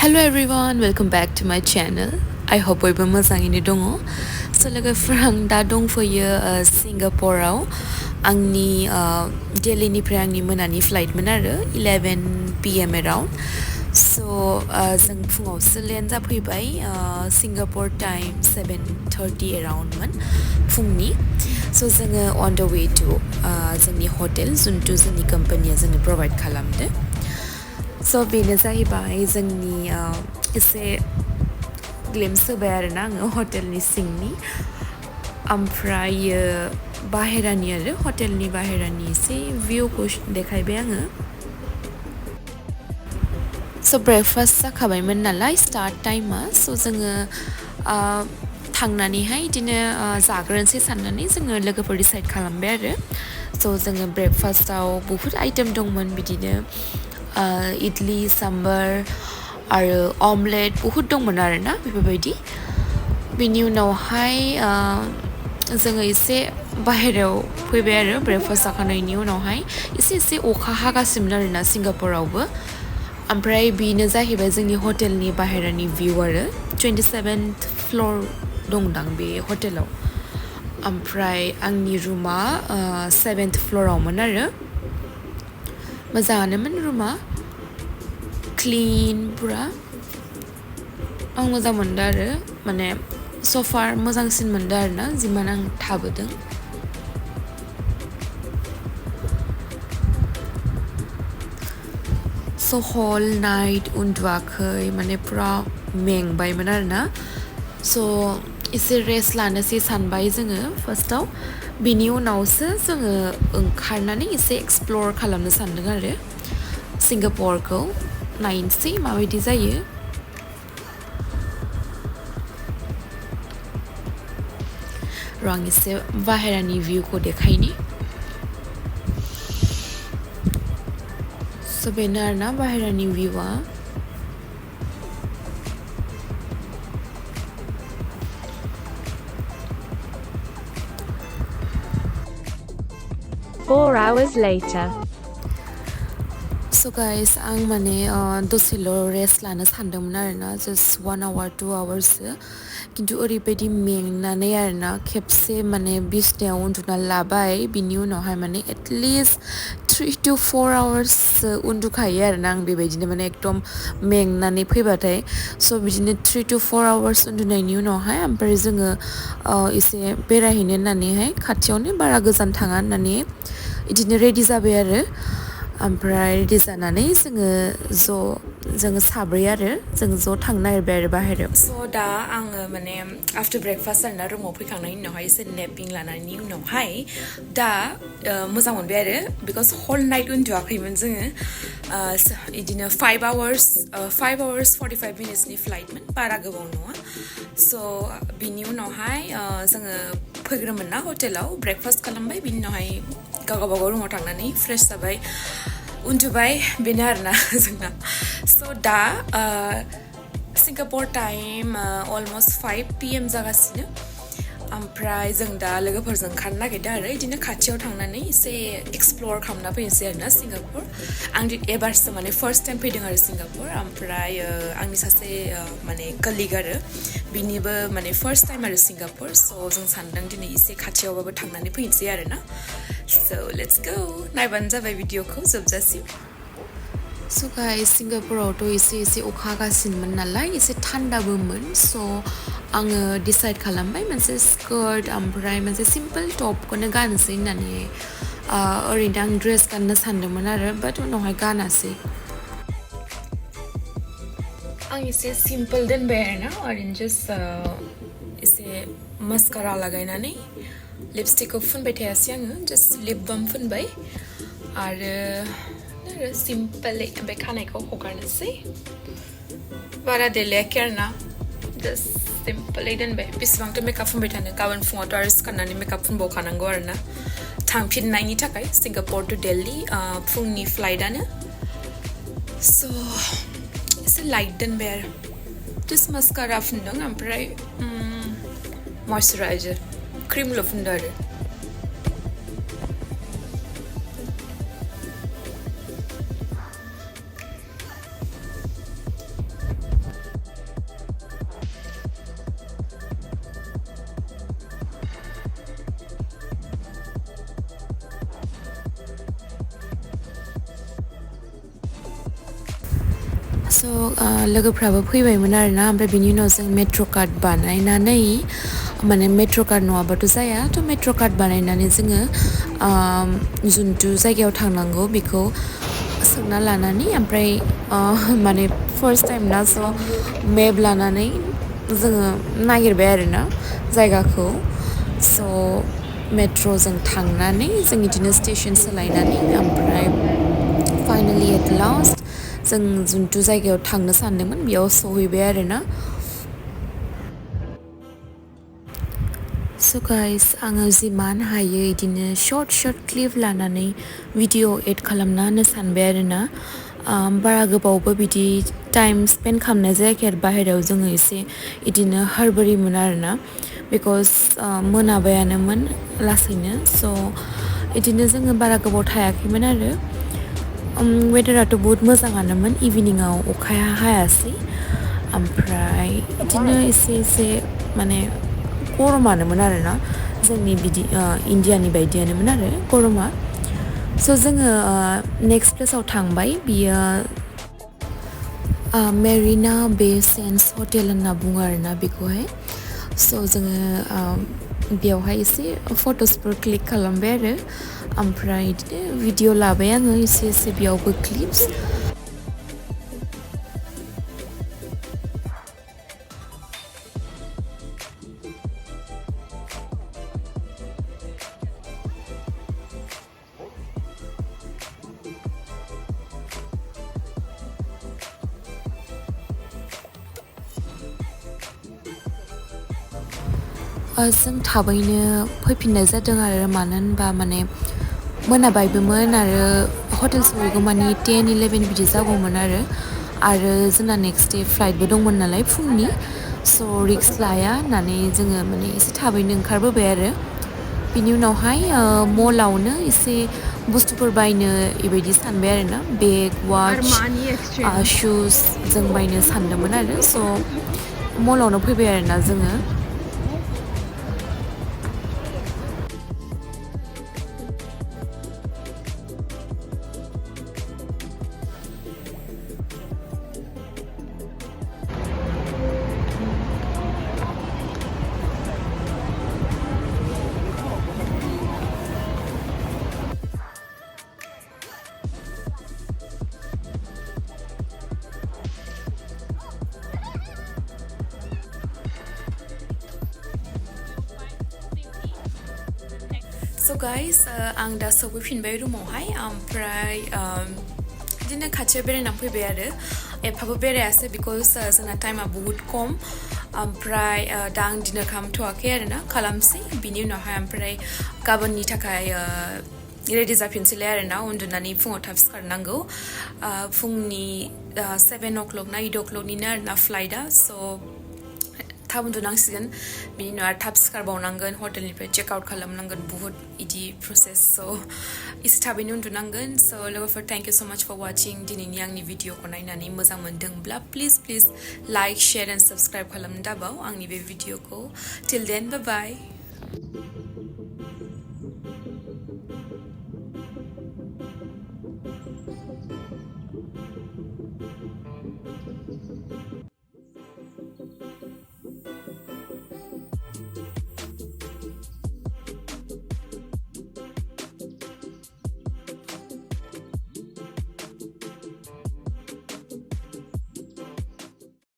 Hello everyone, welcome back to my channel. I hope bयबो मोजाङैनो दङ. So लोगोफोर आं दा दंफैयो सिंगापुराव आंनि दिल्लीनिफ्राय आंनि मोनानि फ्लाइटमोन आरो 11 PM around. So जों फुङावसो लेन्ड जाफैबाय सिंगापुर टाइम 7:30 around मोन फुंनि. So जोङो on the way to जोंनि हटेल जुन्थु जोंनि कम्पानिया जोंनो प्रोवाइड खालामदो. So बेनो जाहैबाय जोंनि एसे ग्लिम्स होबाय आरोना आङो हटेलनि सिंनि ओमफ्राय बाहेरानि आरो हटेलनि बाहेरानि एसे भिउखौ देखायबाय आङो. So ब्रेकफास्ट जाखाबायमोन नालाय स्टार्ट टाइमा. So जोङो थांनानैहाय बिदिनो जाग्रोनोसै साननानै जोङो लोगोफोर डिसाइड खालामबाय आरो. So जोङो ब्रेकफास्टआव बहुद आइटेम दंमोन बिदिनो इडली सांबार आरो ऑमलेट बहुत दंमोन आरोना बेफोरबायदि. बिनि उनावहाय जोङो एसे बाहेरायाव फैबाय आरो ब्रेकफास्ट जाखांनायनि उनावहाय एसे अखा हागासिनोमोन आरोना सिंगापुरावबो. ओमफ्राय बेनो जाहैबाय जोंनि हटेलनि बाहेरानि भिउ आरो 27th फ्ल'र दंदां बे हटेलाव. ओमफ्राय आंनि रुमा 7th फ्ल'रावमोन आरो मोजाङानोमोन रुमा क्लिन पुरा. आं मोजां मोनदों आरो माने सफार मोजांसिन मोनदों आरोना जिमान आं थाबोदों. So whole night उन्दुवाखै माने पुरा मेंबायमोन आरोना. So एसे रेस्ट लानोसै सानबाय जोङो फार्स्टआव. बिनि उनावसो जोङो ओंखारनानै एसे एक्सप्लर खालामनो सानदों आरो सिंगापुरखौ नायनोसै माबायदि जायो. र' आं एसे बाहेरानि भिउखौ देखायनि. So बेनो आरोना बाहेरानि भिउआ. Four hours later. So guys आं माने दसेल' रेस्ट लानो सानदोंमोन आरोना just 1 hour 2 hours किन्तु ओरैबायदि मेंनानै आरोना खेबसे माने बिसनायाव उन्दुना लाबाय. बिनि उनावहाय माने एटलिस्ट 3 to 4 hours उन्दुखायो आरोना आं बेबायदिनो माने एकदम मेंनानै फैबाथाय. So बिदिनो 3 to 4 hours उन्दुनायनि उनावहाय ओमफ्राय जोङो एसे बेरायहैनो होननानैहाय खाथियावनो बारा गोजान थाङा होननानै बिदिनो रेडि जाबाय आरो. ओमफ्राय रेडि जानानै जोङो साब्रै आरो जों ज' थांनो नागिरबाय आरो बाहेरायाव. स' दा आङो माने आफ्टार ब्रेकफास्ट आरोना रुमाव फैखांनायनि उनावहाय एसे नेपिं लानायनि उनावहाय दा मोजां मोनबाय आरो बिकज हल नाइट उन्दुवाखैमोन जोङो. बिदिनो 5 hours 45 minutesनि फ्लाइटमोन बारा गोबाव नङा. स' बिनि उनावहाय जोङो फैग्रोमोन ना हटेलाव ब्रेकफास्ट खालामबाय. बिनि उनावहाय गावबागाव रुमाव थांनानै फ्रेश जाबाय उन्दुबाय बेनो आरोना जोंना. स' दा सिंगापुर टाइम अलमस्ट 5 PM जागासिनो. ओमफ्राय जों दा लोगोफोरजों ओंखारनो नागिरदों आरो बिदिनो खाथियाव थांनानै एसे एक्सप्लर खालामना फैनोसै आरोना सिंगापुर. आं एबारसो माने फार्स्ट टाइम फैदों आरो सिंगापुर. ओमफ्राय आंनि सासे माने कलिग आरो बिनिबो माने फार्स्ट टाइम आरो सिंगापुर. स' जों सानदों दिनै एसे खाथियावबाबो थांनानै फैनोसै आरोना. So let's go. नायबानो जाबाय भिडिअखौ जोबजासिम. So guys सिंगापुरावथ' एसे अखा हागासिनोमोन नालाय एसे थान्दाबोमोन. स' आङो डिसाइड खालामबाय मोनसे स्कार्ट ओमफ्राय मोनसे सिम्पल टपखौनो गाननोसै होननानै. ओरैनो आं ड्रेस गाननो सानदोंमोन आरो बाट उनावहाय गानासै. आं एसे सिम्पल दोनबाय आरोना ओरैनो जास्ट एसे मास्कारा लागायनानै लिपस्टिकखौ फुनबाय थायासै आङो जास्ट लिप बाम फुनबाय आरो सिम्पलै ओमफ्राय खानायखौ हगारनोसै. बारा देलायाखै आरोना जास्ट सिम्पलै दोनबाय. बेसेबांथ' मेकआप फुनबाय थानो गाबोन फुङावथ' आरो सिखारनानै मेकआप फुनबावखानांगौ आरोना थांफिननायनि थाखाय सिंगापुर टु दिल्ली फुंनि फ्लाइटआनो. स' एसे लाइट दोनबाय आरो जास्ट मास्कारा फुनदों ओमफ्राय मयस्चाराइजार क्रिमल' फुनदों आरो. स' लोगोफ्राबो फैबायमोन आरोना ओमफ्राय बिनि उनाव जों मेट्र' कार्ड बानायनानै माने मेट्र' कार्ड नङाबाथ' जाया थ' मेट्र' कार्ड बानायनानै जोङो जुनथु जायगायाव थांनांगौ बेखौ सोंना लानानै ओमफ्राय माने फार्स्ट टाइम ना स' मेप लानानै जोङो नागिरबाय आरोना जायगाखौ स' मेट्र'जों थांनानै जों बिदिनो स्टेसन सोलायनानै ओमफ्राय फाइनालि एट लास्ट जों जुनथु जायगायाव थांनो सानदोंमोन बेयाव सहैबाय आरोना स' गाइस आङो जिमान हायो बिदिनो सर्ट क्लिप लानानै भिडिअ एड खालामना होनो सानबाय आरोना बारा गोबावबो बिदि टाइम स्पेन्ड खालामनाय जायाखै आरो बाहेरायाव जोङो एसे बिदिनो हारबोरिमोन आरोना बिकज मोनाबायानोमोन लासैनो स' बिदिनो जोङो बारा गोबाव थायाखैमोन आरो वेदाराथ' बहुत मोजाङानोमोन इभिनिङाव अखाया हायासै ओमफ्राय बिदिनो एसे माने गरमानोमोन आरोना जोंनि बिदि इण्डियानि बायदियानोमोन आरो गरमा स' जोङो नेक्स्ट प्लेसाव थांबाय बियो मेरिना बे सेन्स हटेल होनना बुङो आरोना बेखौहाय स' जोङो बेयावहाय एसे फट'सफोर क्लिक खालामबाय आरो ओमफ्राय बिदिनो भिडिअ लाबाय आङो एसे बेयावबो क्लिप्स जों थाबैनो फैफिननाय जादों आरो मानो होनबा माने मोनाबायबोमोन आरो हटेल सहैगौ मानि 10-11 बिदि जागौमोन आरो जोंना नेक्स्ट दे फ्लाइटबो दंमोन नालाय फुंनि स' रिक्स लाया होननानै जोङो माने एसे थाबैनो ओंखारबोबाय आरो बिनि उनावहाय मलावनो एसे बुस्थुफोर बायनो बेबायदि सानबाय आरोना बेग वाच शुज जों बायनो सानदोंमोन आरो स' मलावनो फैबाय आरोना जोङो स' गाइस आं दा सफैफिनबाय रुमावहाय ओमफ्राय बिदिनो खाथियाव बेरायनानै फैबाय आरो एफाबो बेरायासै बिकज जोंना टाइमा बहुत खम ओमफ्राय दा आं डिनार खालामथ'वाखै आरोना खालामसै बिनि उनावहाय ओमफ्राय गाबोननि थाखाय रेडि जाफिनसैलाय आरोना उन्दुनानै फुङाव थाब सिखारनांगौ फुंनि 7 o'clock ना 8 o'clockनिनो आरोना फ्लाइटआ स' थाब उन्दुनांसिगोन बिनि उनाव आरो थाब सिखारबावनांगोन हटेलनिफ्राय चेक आउट खालामनांगोन बुहुत इदि प्रसेस स' एसे थाबैनो उन्दुनांगोन स' लोगोफोर थेंक इउ स' माच फर वाचिं दिनैनि आंनि भिडिअखौ नायनानै मोजां मोन्दोंब्ला please like share and subscribe खालामनो दाबाव आंनि बे भिडिअखौ टिल देन बाय